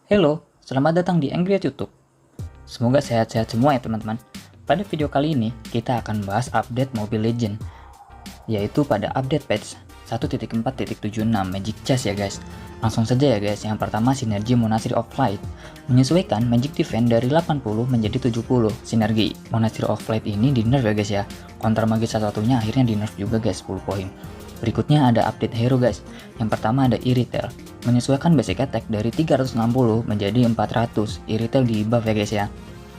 Halo, selamat datang di Angry at YouTube. Semoga sehat-sehat semua ya teman-teman. Pada video kali ini, kita akan bahas update Mobile Legends, yaitu pada update patch 1.4.76 Magic Chess ya guys. Langsung saja ya guys, yang pertama sinergi Monastery of Light, menyesuaikan Magic Defense dari 80 menjadi 70. Sinergi Monastery of Light ini di nerf ya guys ya, counter magi satu-satunya akhirnya di nerf juga guys, 10 poin. Berikutnya ada update hero guys. Yang pertama ada Irithel, menyesuaikan basic attack dari 360 menjadi 400. Irithel di buff ya guys ya.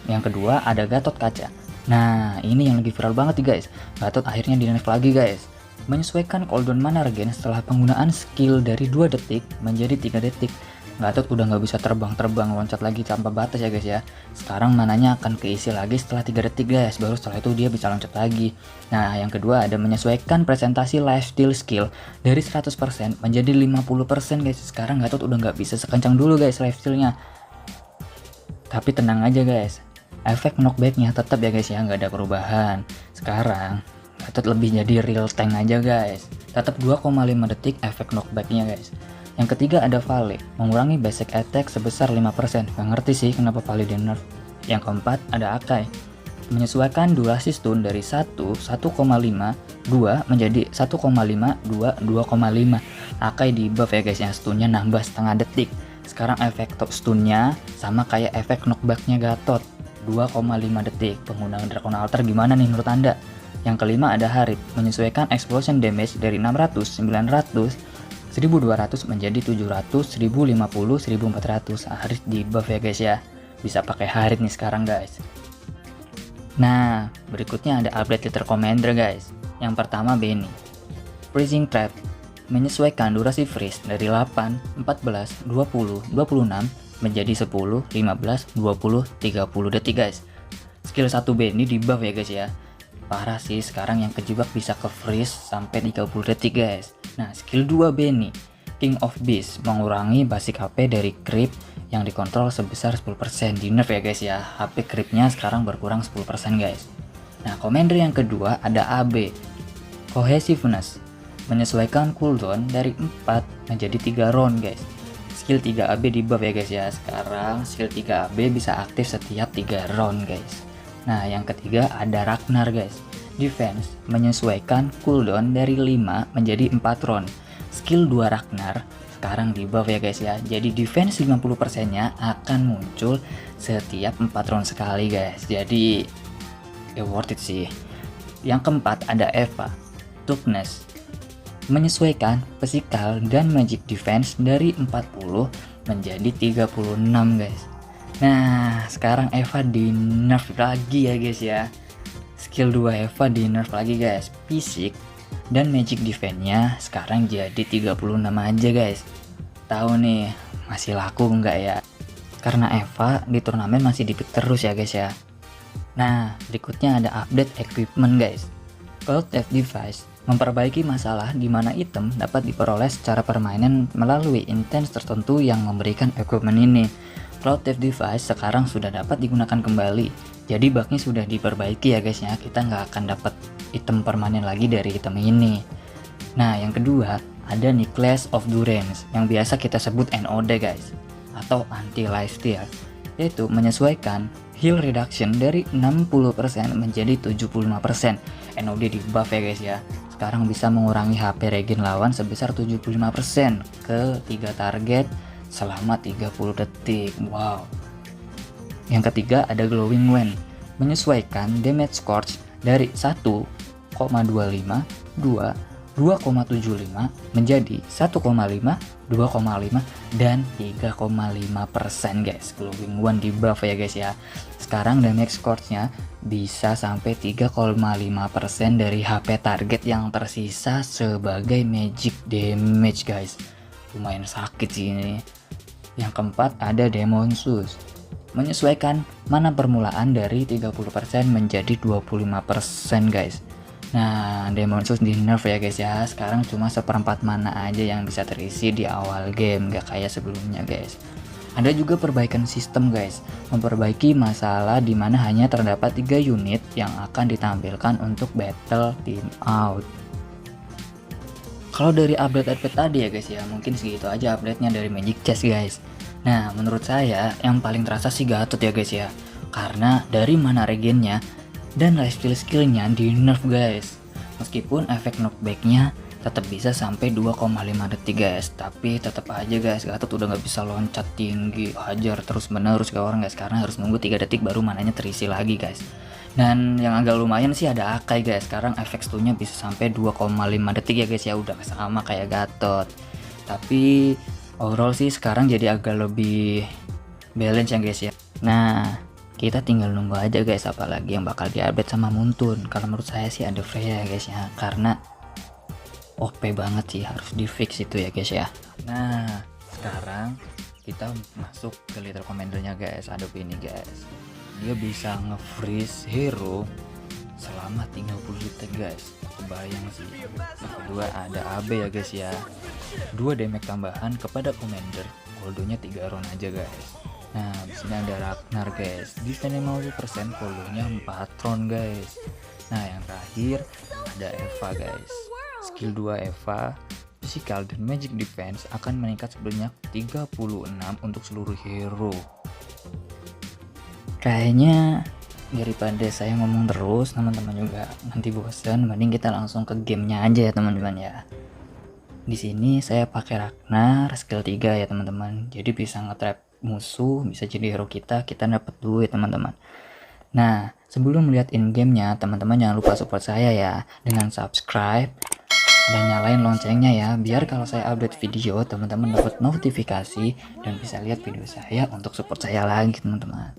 Yang kedua ada Gatot Kaca. Nah ini yang lagi viral banget nih guys. Gatot akhirnya di nerf lagi guys. Menyesuaikan cooldown mana regen setelah penggunaan skill dari 2 detik menjadi 3 detik. Gatot udah nggak bisa terbang loncat lagi tanpa batas ya guys ya. Sekarang mananya akan keisi lagi setelah 3 detik guys, baru setelah itu dia bisa loncat lagi. Nah yang kedua ada menyesuaikan presentasi lifesteal skill dari 100% menjadi 50% guys. Sekarang Gatot udah nggak bisa sekencang dulu guys lifestealnya. Tapi tenang aja guys, efek knockbacknya tetap ya guys ya, nggak ada perubahan. Sekarang Gatot lebih jadi real tank aja guys, tetap 2,5 detik efek knockbacknya guys. Yang ketiga ada Vale, mengurangi basic attack sebesar 5%. Gak ngerti sih kenapa Vale di nerf. Yang keempat ada Akai, menyesuaikan durasi stun dari 1, 1,5, 2 menjadi 1,5, 2, 2,5. Akai di buff ya guys ya, stunnya nambah setengah detik. Sekarang efek top stunnya sama kayak efek knockbacknya Gatot, 2,5 detik. Penggunaan Dragon Altar gimana nih menurut anda? Yang kelima ada Harith, menyesuaikan explosion damage dari 600, 900, 1200 menjadi 700, 1050, 1400. Harith di buff ya guys ya, bisa pakai Harith nih sekarang guys. Nah berikutnya ada update Lethal Commander guys. Yang pertama Benny, Freezing Trap, menyesuaikan durasi freeze dari 8, 14, 20, 26 menjadi 10, 15, 20, 30 detik guys. Skill 1 Benny di buff ya guys ya. Parah sih, sekarang yang kejebak bisa ke freeze sampai 30 detik guys. Nah skill 2 Benny, King of Beast, mengurangi basic HP dari creep yang dikontrol sebesar 10%. Di nerf ya guys ya, HP creepnya sekarang berkurang 10% guys. Nah commander yang kedua ada AB, Cohesiveness, menyesuaikan cooldown dari 4 menjadi 3 round guys. Skill 3 AB di buff ya guys ya, sekarang skill 3 AB bisa aktif setiap 3 round guys. Nah yang ketiga ada Ragnar guys, defense, menyesuaikan cooldown dari 5 menjadi 4 round. Skill 2 Ragnar sekarang di buff ya guys ya, jadi defense 50% nya akan muncul setiap 4 round sekali guys, jadi worth it sih. Yang keempat ada Eva, Toughness, menyesuaikan physical dan magic defense dari 40 menjadi 36 guys. Nah sekarang Eva di nerf lagi ya guys ya, skill 2 Eva di nerf lagi guys, fisik dan magic defense nya sekarang jadi 36 aja guys. Tahu nih masih laku enggak ya, karena Eva di turnamen masih dipik terus ya guys ya. Nah berikutnya ada update equipment guys. Cloud Theft Device memperbaiki masalah di mana item dapat diperoleh secara permainan melalui intens tertentu yang memberikan equipment ini. Cloud Theft Device sekarang sudah dapat digunakan kembali, jadi bugnya sudah diperbaiki ya guys ya, kita nggak akan dapat item permanen lagi dari item ini. Nah yang kedua ada Necklace of Durance yang biasa kita sebut NOD guys, atau anti lifesteal, yaitu menyesuaikan heal reduction dari 60% menjadi 75%. NOD di buff ya guys ya, sekarang bisa mengurangi HP regen lawan sebesar 75% ke 3 target selama 30 detik. Wow. Yang ketiga ada Glowing Wind, menyesuaikan damage scorch dari 1,25, 2, 2,75 menjadi 1,5, 2,5 dan 3,5% guys. Glowing Wind di buff ya guys ya, sekarang damage scorch-nya bisa sampai 3,5% dari HP target yang tersisa sebagai magic damage guys. Lumayan sakit sih ini. Yang keempat ada Demon Souls, menyesuaikan mana permulaan dari 30% menjadi 25% guys. Nah Demon Souls di nerf ya guys ya, sekarang cuma seperempat mana aja yang bisa terisi di awal game, gak kayak sebelumnya guys. Ada juga perbaikan sistem guys, memperbaiki masalah di mana hanya terdapat 3 unit yang akan ditampilkan untuk battle team out. Kalau dari update tadi ya guys ya, mungkin segitu aja update-nya dari Magic Chess guys. Nah, menurut saya yang paling terasa sih Gatot ya guys ya. Karena dari mana regennya dan lifesteal skillnya di nerf guys. Meskipun efek knockbacknya tetap bisa sampai 2,5 detik guys, tapi tetap aja guys Gatot udah nggak bisa loncat tinggi hajar terus menerus ke orang guys, karena harus nunggu 3 detik baru mananya terisi lagi guys. Dan yang agak lumayan sih ada Akai guys, sekarang efek stun-nya bisa sampai 2,5 detik ya guys ya, udah sama kayak Gatot. Tapi overall sih sekarang jadi agak lebih balance ya guys ya. Nah, kita tinggal nunggu aja guys apalagi yang bakal diupdate sama Muntun. Kalau menurut saya sih ada Freya ya guys ya, karena OP banget sih, harus di fix itu ya guys ya. Nah, sekarang kita masuk ke Little Commander-nya guys. Adobe ini guys, dia bisa nge-freeze hero selama 30 detik guys. Kebayang sih. Yang kedua ada AB ya guys ya, 2 damage tambahan kepada commander, koldonya 3 round aja guys. Nah, disini ada Ragnar guys, defense 50%, koldonya 4 round guys. Nah, yang terakhir ada Eva guys, skill 2 Eva, physical dan magic defense akan meningkat sebanyak 36 untuk seluruh hero. Kayaknya daripada saya ngomong terus teman-teman juga nanti bosan, mending kita langsung ke gamenya aja ya teman-teman ya. Di sini saya pakai Ragnar skill 3 ya teman-teman, jadi bisa nge-trap musuh, bisa jadi hero kita dapat duit teman-teman. Nah, sebelum melihat in gamenya teman-teman jangan lupa support saya ya dengan subscribe dan nyalain loncengnya ya, biar kalau saya update video teman-teman dapat notifikasi dan bisa lihat video saya untuk support saya lagi teman-teman.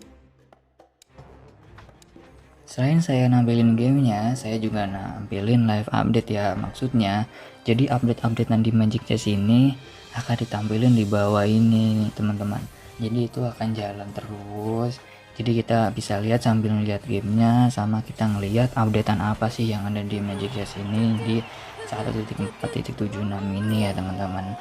Selain saya nampilin gamenya, saya juga nampilin live update ya, maksudnya jadi update-update nanti Magic Chess ini akan ditampilin di bawah ini teman-teman. Jadi itu akan jalan terus, jadi kita bisa lihat sambil ngeliat gamenya, sama kita ngelihat updatean apa sih yang ada di Magic Chess ini di 1.4.76 ini ya teman-teman.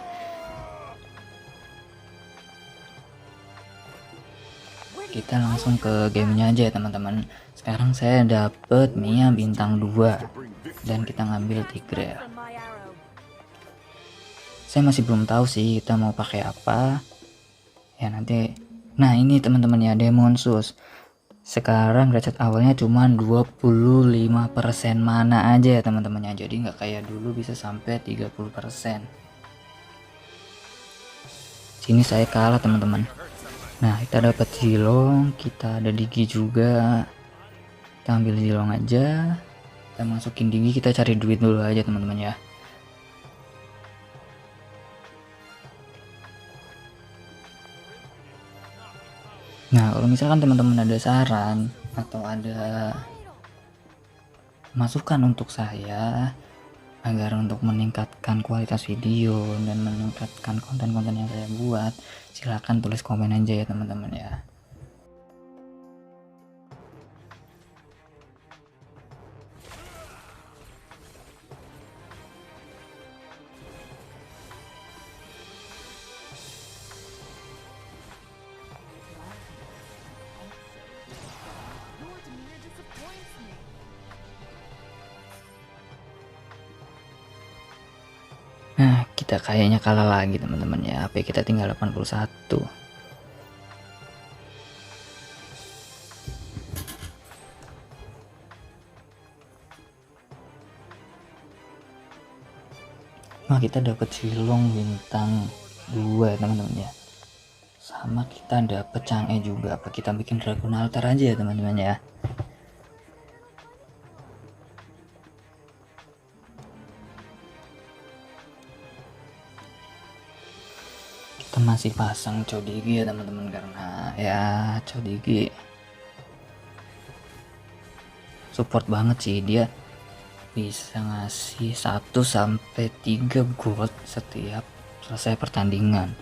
Kita langsung ke gamenya aja ya teman-teman. Sekarang saya dapet Mia bintang 2 dan kita ngambil Tigreal. Saya masih belum tahu sih kita mau pakai apa ya nanti. Nah, ini teman-teman ya, Demon Sus. Sekarang ratchet awalnya cuma 25% mana aja ya teman-teman ya, jadi nggak kayak dulu bisa sampai 30%. Sini saya kalah teman-teman. Nah, kita dapat Zilong, kita ada Digi juga. Kita ambil Zilong aja, kita masukin Digi, kita cari duit dulu aja teman-teman ya. Nah, kalau misalkan teman-teman ada saran atau ada masukan untuk saya agar untuk meningkatkan kualitas video dan meningkatkan konten-konten yang saya buat, silahkan tulis komen aja ya teman-teman ya. Nah, kita kayaknya kalah lagi teman-teman ya. HP kita tinggal 81. Nah, kita dapat Zilong bintang 2 ya teman-teman ya. Sama kita dapat Chang'e juga. Apa kita bikin Dragon Altar aja ya teman-teman ya. Kita masih pasang Chodigi ya teman-teman, karena ya Chodigi support banget sih, dia bisa ngasih 1-3 gold setiap selesai pertandingan.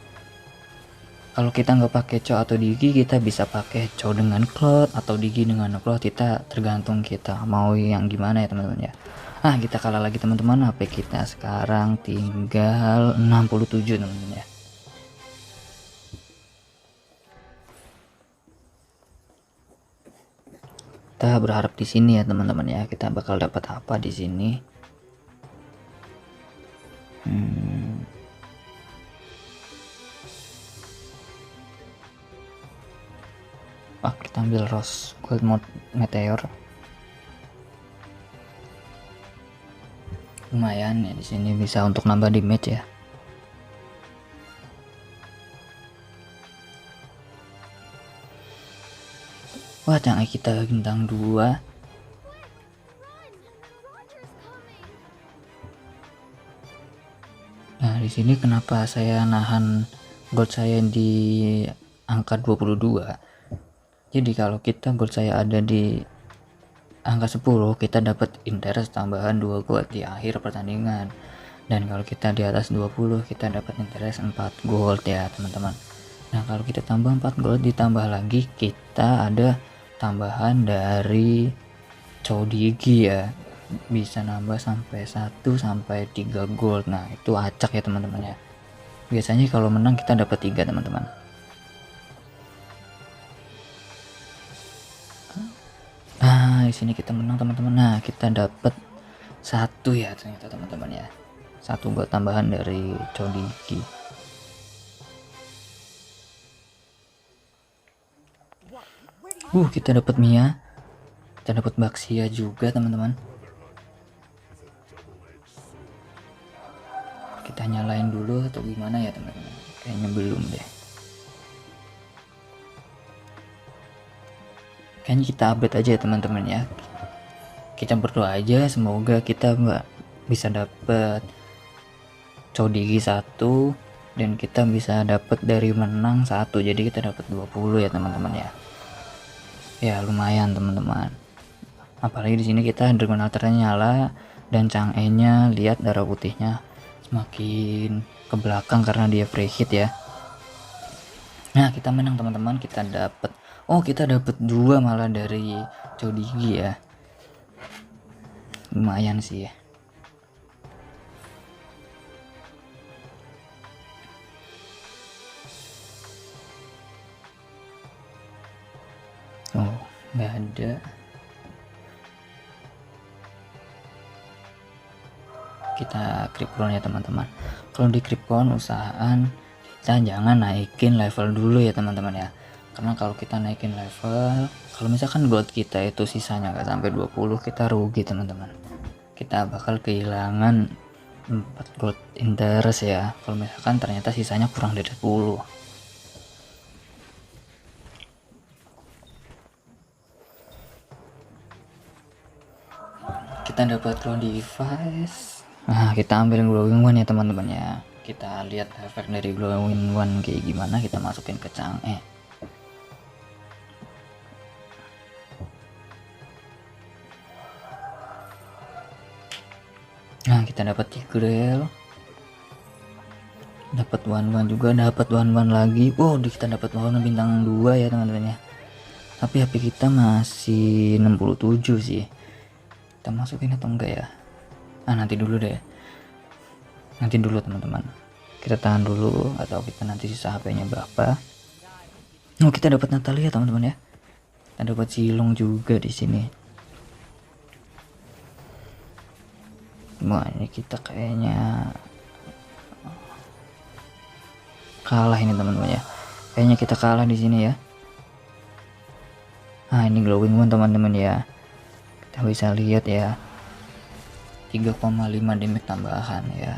Kalau kita nggak pakai Cho atau Digi, kita bisa pakai Cho dengan Cloud atau Digi dengan Cloud, kita tergantung kita mau yang gimana ya teman-teman ya. Ah, kita kalah lagi teman-teman, HP kita sekarang tinggal 67 teman-teman ya. Kita berharap di sini ya teman-teman ya, kita bakal dapat apa di sini. Kita ambil Rose Gold Mode Meteor. Lumayan ya, di sini bisa untuk nambah damage ya. Wah, canggih kita bintang 2. Nah, di sini kenapa saya nahan gold saya di angka 22? Jadi kalau kita gold saya ada di angka 10, kita dapat interest tambahan 2 gold di akhir pertandingan. Dan kalau kita di atas 20, kita dapat interest 4 gold ya, teman-teman. Nah, kalau kita tambah 4 gold ditambah lagi kita ada tambahan dari Codigi ya, bisa nambah sampai 1 sampai 3 gold. Nah, itu acak ya teman-teman ya. Biasanya kalau menang kita dapat 3 teman-teman. Di sini kita menang teman-teman. Nah, kita dapat 1 ya ternyata teman-teman ya. 1 gold tambahan dari Codigi. Kita dapat Mia. Kita dapat Baxia juga teman-teman. Kita nyalain dulu atau gimana ya teman-teman? Kayaknya belum deh. Kayaknya kita update aja ya teman-teman ya. Kita berdoa aja semoga kita bisa dapat Codigi 1 dan kita bisa dapat dari menang 1, jadi kita dapat 20 ya teman-teman ya. Ya lumayan teman-teman. Apalagi di sini kita Dragon Altarnya nyala dan Chang'e-nya lihat darah putihnya semakin ke belakang karena dia free hit ya. Nah, kita menang teman-teman, kita dapat kita dapat 2 malah dari Codigi ya. Lumayan sih ya. Nggak ada. Kita Kripkon ya teman-teman. Kalau di Kripkon usahaan kita jangan naikin level dulu ya teman-teman ya, karena kalau kita naikin level, kalau misalkan gold kita itu sisanya nggak sampai 20, kita rugi teman-teman. Kita bakal kehilangan 4 gold interest ya kalau misalkan ternyata sisanya kurang dari 10. Kita dapat raw device. Nah, kita ambil glowing one ya teman-teman ya. Kita lihat efek dari glowing one kayak gimana, kita masukin ke Chang'e. Nah, kita dapat Tigreal, dapat one juga, dapat one lagi. Kita dapat one bintang 2 ya teman-teman ya. Tapi HP kita masih 67 sih. Kita masukin atau enggak ya? Nanti dulu deh. Nanti dulu teman-teman. Kita tahan dulu atau kita nanti sisa HP-nya berapa. Kita dapat Natalia teman-teman ya. Kita dapat Silong juga di sini. Wah, ini kita kayaknya kalah ini teman-teman ya. Kayaknya kita kalah di sini ya. Ini glowing one teman-teman ya. Kita bisa lihat ya. 3,5 damage tambahan ya.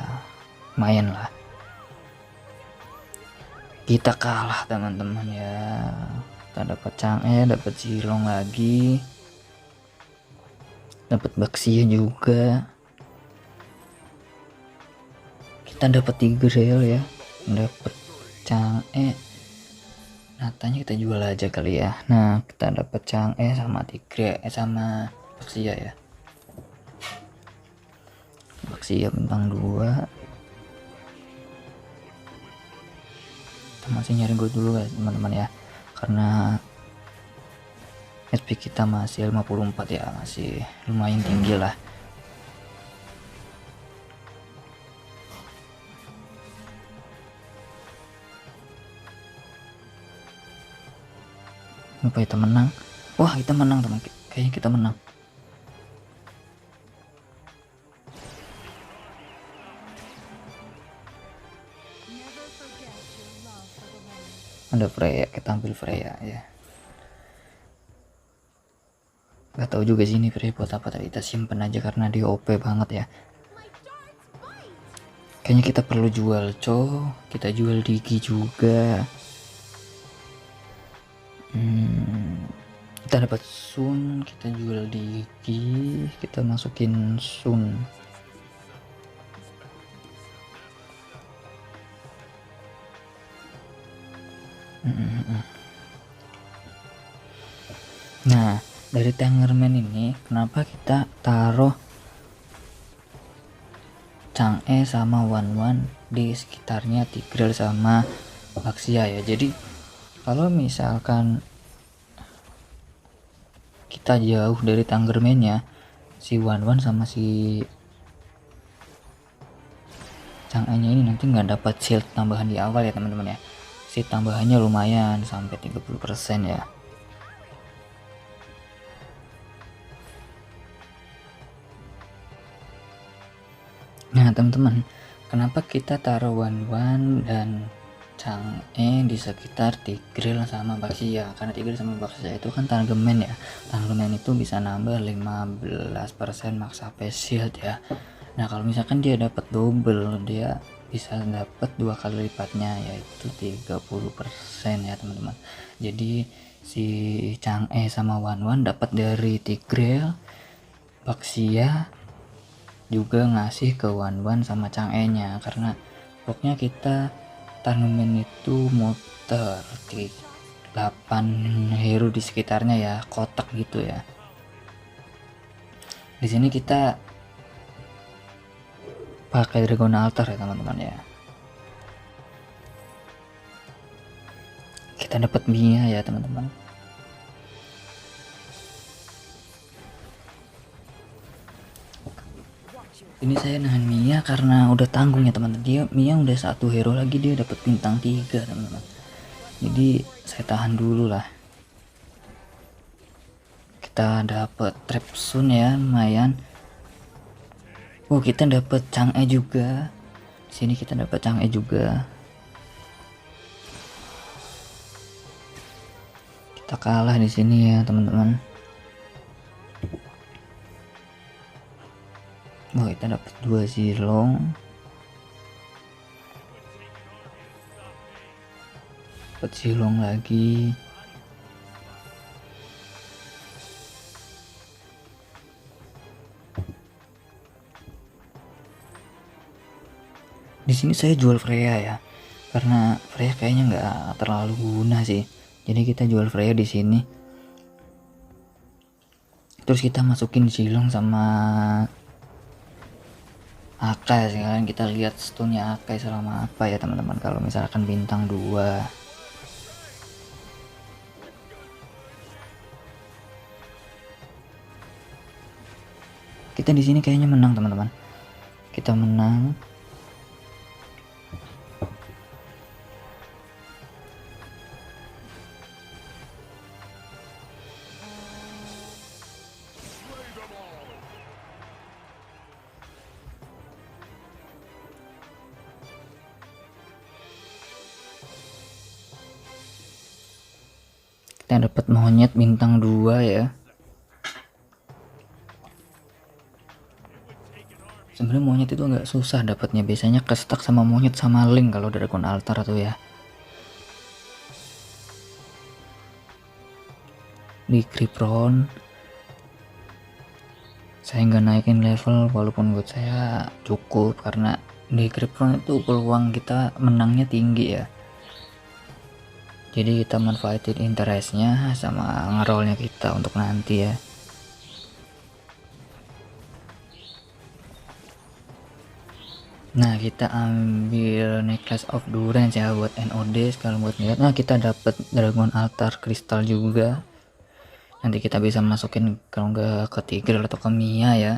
Lumayan lah. Kita kalah teman-teman ya. Kita dapat Chang'e, dapat Silong lagi. Dapat Baxia juga. Kita dapat Tigreal ya. Dapat Chang'e. Natanya kita jual aja kali ya. Nah, kita dapat Chang'e sama Tigreal sama Baxia ya. Baxia bintang 2. Kita masih nyari gold dulu guys teman-teman ya, karena HP kita masih 54 ya, masih lumayan tinggi lah. Apa kita menang? Wah, kita menang teman, kayaknya kita menang. Ada Freya, kita ambil Freya ya. Gak tahu juga sih ini free buat apa, tapi kita simpen aja karena dia OP banget ya. Kayaknya kita perlu jual kita jual Digi juga. Kita dapat Sun, kita jual Digi, kita masukin Sun. Nah, dari Tangerman ini kenapa kita taruh Chang'e sama Wanwan di sekitarnya Tigreal sama Baxia ya. Jadi kalau misalkan kita jauh dari Tangermannya, si Wanwan sama si Chang'e-nya ini nanti nggak dapat shield tambahan di awal ya teman-teman ya. Si tambahannya lumayan sampai 30% ya. Nah teman-teman, kenapa kita taruh Wanwan dan Chang'e di sekitar Tigreal sama Baxia? Karena Tigreal sama Baxia itu kan Tangerman ya. Tangerman itu bisa nambah 15% max HP shield ya. Nah kalau misalkan dia dapat double, dia bisa dapat 2 kali lipatnya, yaitu 30% ya teman-teman. Jadi si Chang'e sama Wanwan dapat dari Tigreal, Baxia juga ngasih ke Wanwan sama Chang'e nya, karena pokoknya kita Tangerman itu muter di 8 hero di sekitarnya ya, kotak gitu ya. Di sini kita pakai Dragon Altar ya teman-teman ya. Kita dapat Mia ya teman-teman. Ini saya nahan Mia karena udah tanggung ya teman-teman. Dia Mia udah 1 hero lagi, dia dapat bintang 3 teman-teman. Jadi saya tahan dulu lah. Kita dapat Trap Sun ya, lumayan. Oh, kita dapat Chang'e juga. Sini kita dapat Chang'e juga. Kita kalah di sini ya teman-teman. Oh, kita dapat 2 Zilong. Dapat Zilong lagi. Di sini saya jual Freya ya. Karena Freya kayaknya nggak terlalu guna sih. Jadi kita jual Freya di sini. Terus kita masukin Zilong sama Akai. Sekarang kita lihat stone-nya Akai selama apa ya teman-teman. Kalau misalkan bintang 2, kita di sini kayaknya menang teman-teman. Kita menang. Kita dapat monyet bintang 2 ya. Sebenarnya monyet itu agak susah dapatnya, biasanya kestak sama monyet sama link kalau Dragon Altar tuh ya. Di Kripron saya nggak naikin level walaupun buat saya cukup, karena di Kripron itu peluang kita menangnya tinggi ya. Jadi kita manfaatin interestnya sama ngerolnya kita untuk nanti ya. Nah kita ambil Necklace of Durance ya buat NOD sekalian buat lihat. Nah kita dapat Dragon Altar Kristal juga. Nanti kita bisa masukin kalau nggak ke Tigreal atau ke Mia ya.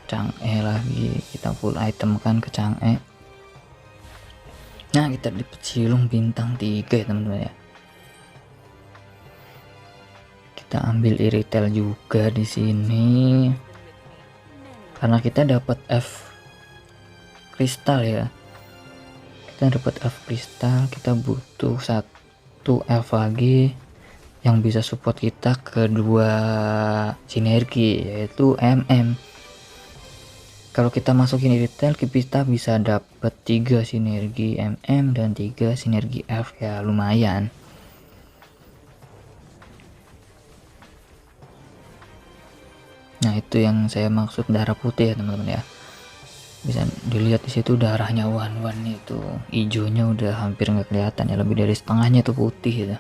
Chang'e lagi, kita full item kan ke Chang'e. Nah kita dapat Zilong bintang 3 ya teman-teman ya. Kita ambil Iritel juga di sini karena kita dapat F kristal ya. Kita dapat elf kristal, kita butuh satu elf lagi yang bisa support kita kedua sinergi, yaitu MM. Kalau kita masukin retail, kita bisa dapat 3 sinergi MM dan 3 sinergi elf, ya lumayan. Nah, itu yang saya maksud darah putih ya teman-teman ya. Bisa dilihat di situ darahnya one itu, hijaunya udah hampir nggak kelihatan ya, lebih dari setengahnya itu putih gitu.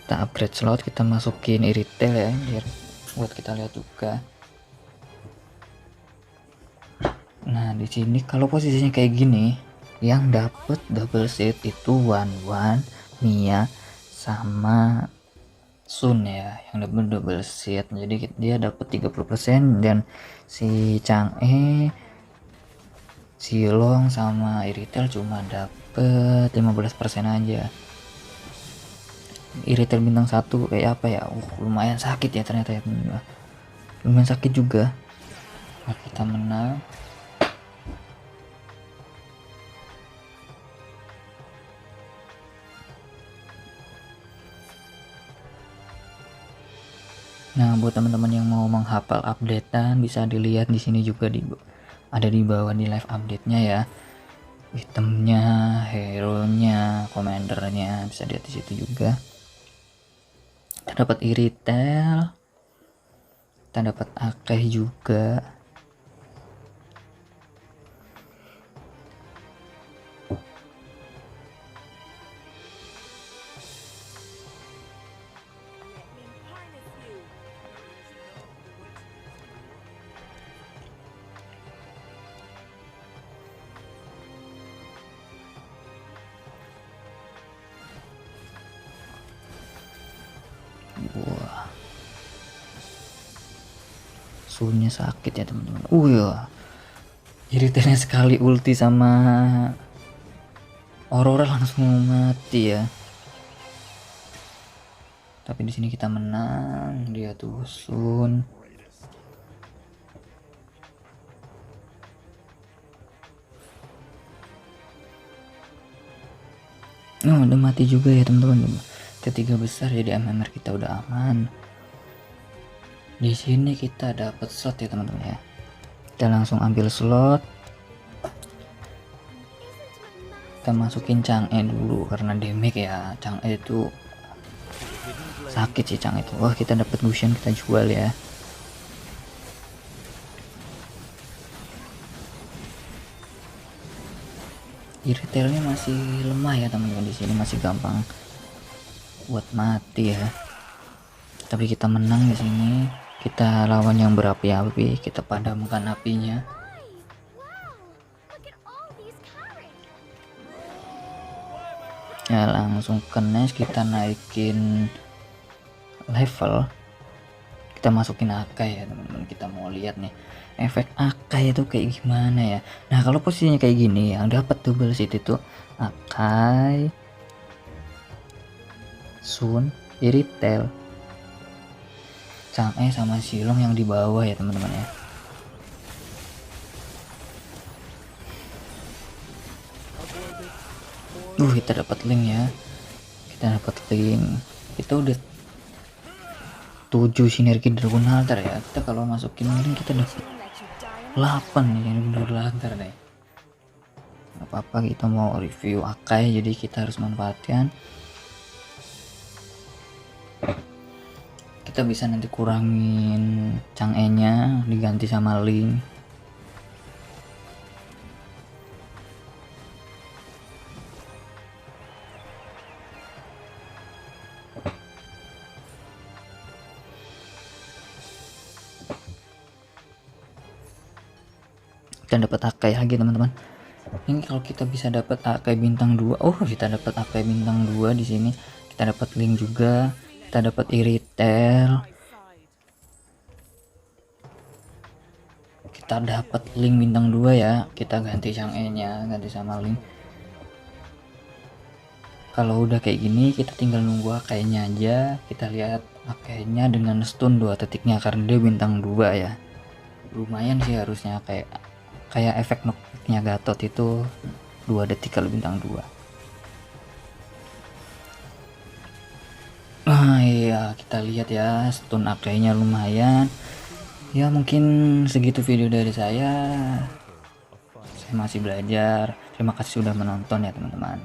Kita upgrade slot, kita masukin retail ya, biar buat kita lihat juga. Nah, di sini kalau posisinya kayak gini, yang dapet double seat itu Wan, Mia sama Sun ya, yang double seat. Jadi dia dapat 30% dan si Chang'e, Silong sama Iritel cuma dapet 15% aja. Iritel bintang 1 kayak apa ya? Lumayan sakit ya ternyata ya. Lumayan sakit juga. Nah, kita menang. Nah, buat teman-teman yang mau menghafal updatean bisa dilihat di sini juga ada di bawah di live update-nya ya. Itemnya, hero-nya, commander-nya bisa lihat di situ juga. Kita dapat Iritel. Kita dapat Akeh juga. Wah, Sunnya sakit ya teman-teman. Ya, iritelnya sekali ulti sama Aurora langsung mati ya. Tapi di sini kita menang, dia tuh Sun. Oh, udah mati juga ya teman-teman. Ketiga besar jadi MMR kita udah aman. Di sini kita dapat slot ya teman-teman ya. Kita langsung ambil slot. Kita masukin Chang'e dulu karena damage ya. Chang'e itu sakit sih Chang'e itu. Wah, kita dapat Gusion, kita jual ya. Retailnya masih lemah ya teman-teman, di sini masih gampang buat mati ya. Tapi kita menang di sini. Kita lawan yang berapi-api, kita padamkan apinya. Ya, langsung ke next, kita naikin level. Kita masukin Akai ya teman-teman. Kita mau lihat nih efek Akai itu kayak gimana ya. Nah, kalau posisinya kayak gini, yang dapat double seat itu Akai, Sun, Iritel, Chang'e sama Silong yang di bawah ya teman-teman ya. Kita dapat link ya. Kita dapat link. Kita udah 7 sinergi Dragon Altar ya. Kita kalau masukin link kita dapat 8 nih Dragon Altar deh. Gak apa-apa, kita mau review Akai jadi kita harus manfaatkan. Kita bisa nanti kurangin Chang'e nya diganti sama Link. Kita dapat Akai lagi teman-teman. Ini kalau kita bisa dapat Akai bintang 2. Kita dapat Akai bintang 2 di sini. Kita dapat Link juga. Kita dapat Iritel. Kita dapat Link bintang 2 ya. Kita ganti Chang'e nya, ganti sama Link. Kalau udah kayak gini kita tinggal nunggu Akainya aja. Kita lihat Pakainya dengan stun 2 titiknya karena dia bintang 2 ya. Lumayan sih harusnya, kayak efek knockbacknya Gatot itu 2 detik kalau bintang 2. Nah iya, kita lihat ya, stun akainya lumayan. Ya mungkin segitu video dari saya masih belajar. Terima kasih sudah menonton ya teman-teman.